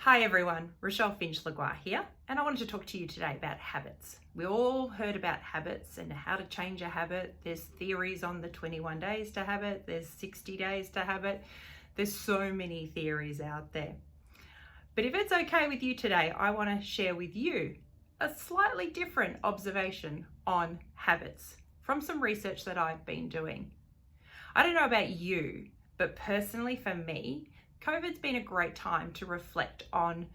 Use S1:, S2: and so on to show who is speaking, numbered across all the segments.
S1: Hi everyone, Rochelle Finch-Lagois here, and I wanted to talk to you today about habits. We all heard about habits and how to change a habit. There's theories on the 21 days to habit, there's 60 days to habit. There's so many theories out there. But if it's okay with you today, I want to share with you a slightly different observation on habits from some research that I've been doing. I don't know about you, but personally for me, COVID's been a great time to reflect on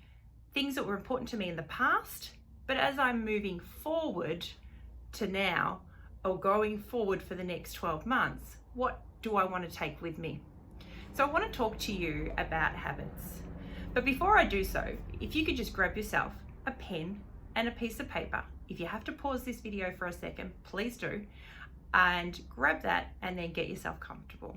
S1: things that were important to me in the past, but as I'm moving forward to now, or going forward for the next 12 months, what do I want to take with me? So I want to talk to you about habits. But before I do so, if you could just grab yourself a pen and a piece of paper. If you have to pause this video for a second, please do, and grab that and then get yourself comfortable.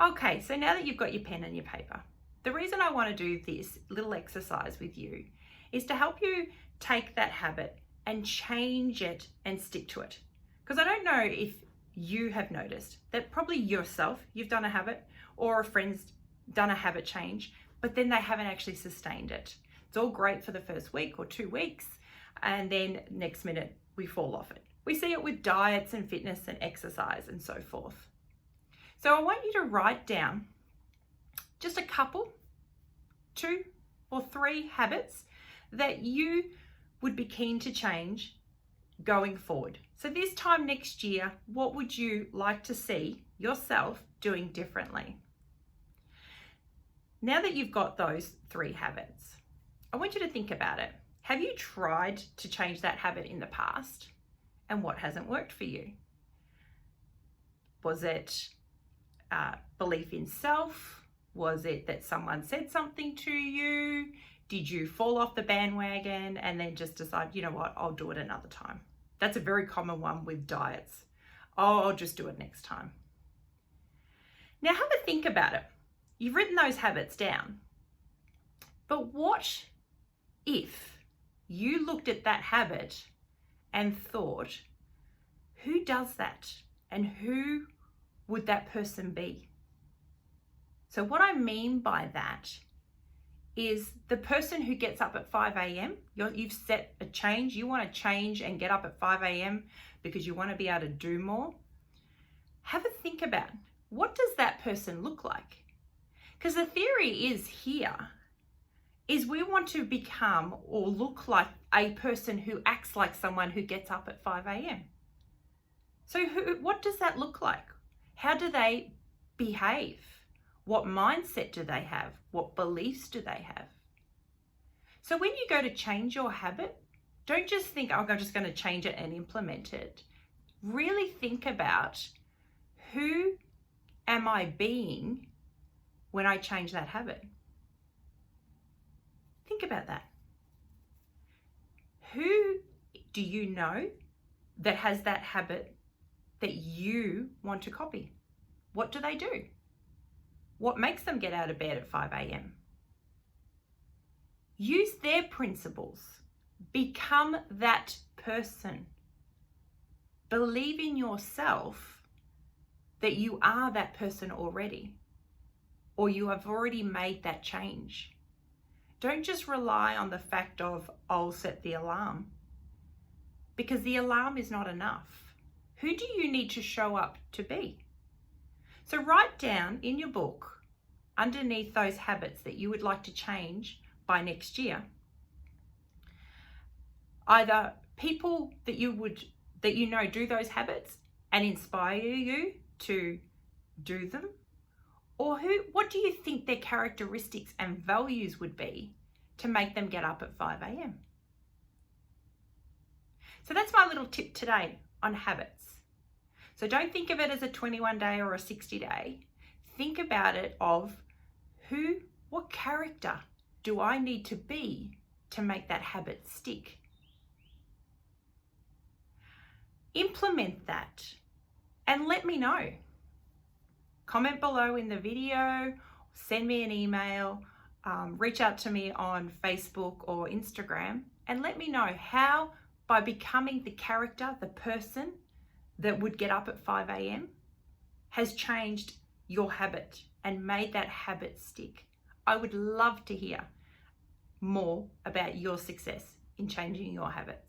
S1: Okay, so now that you've got your pen and your paper, the reason I want to do this little exercise with you is to help you take that habit and change it and stick to it. Because I don't know if you have noticed that probably yourself, you've done a habit, or a friend's done a habit change, but then they haven't actually sustained it. It's all great for the first week or 2 weeks, and then next minute we fall off it. We see it with diets and fitness and exercise and so forth. So I want you to write down just a couple, 2 or 3 habits that you would be keen to change going forward. So this time next year, what would you like to see yourself doing differently? Now that you've got those 3 habits, I want you to think about it. Have you tried to change that habit in the past? And what hasn't worked for you? Was it belief in self? Was it that someone said something to you? Did you fall off the bandwagon and then just decide, you know what, I'll do it another time? That's a very common one with diets. Oh, I'll just do it next time. Now have a think about it. You've written those habits down. But what if you looked at that habit and thought, who does that? And who would that person be? So what I mean by that is the person who gets up at 5 a.m., you've set a change, you want to change and get up at 5 a.m. because you want to be able to do more. Have a think about, what does that person look like? Because the theory is here, is we want to become or look like a person who acts like someone who gets up at 5 a.m. So what does that look like? How do they behave? What mindset do they have? What beliefs do they have? So when you go to change your habit, don't just think, oh, I'm just going to change it and implement it. Really think about, who am I being when I change that habit? Think about that. Who do you know that has that habit that you want to copy? What do they do? What makes them get out of bed at 5 a.m.? Use their principles. Become that person. Believe in yourself that you are that person already, or you have already made that change. Don't just rely on the fact of, I'll set the alarm, because the alarm is not enough. Who do you need to show up to be? So write down in your book, underneath those habits that you would like to change by next year, either people that you know do those habits and inspire you to do them, or what do you think their characteristics and values would be to make them get up at 5 a.m.? So that's my little tip today on habits. So don't think of it as a 21 day or a 60 day. Think about it of, what character do I need to be to make that habit stick? Implement that and let me know. Comment below in the video, send me an email, reach out to me on Facebook or Instagram, and let me know how, by becoming the character, the person that would get up at 5 a.m. has changed your habit and made that habit stick. I would love to hear more about your success in changing your habits.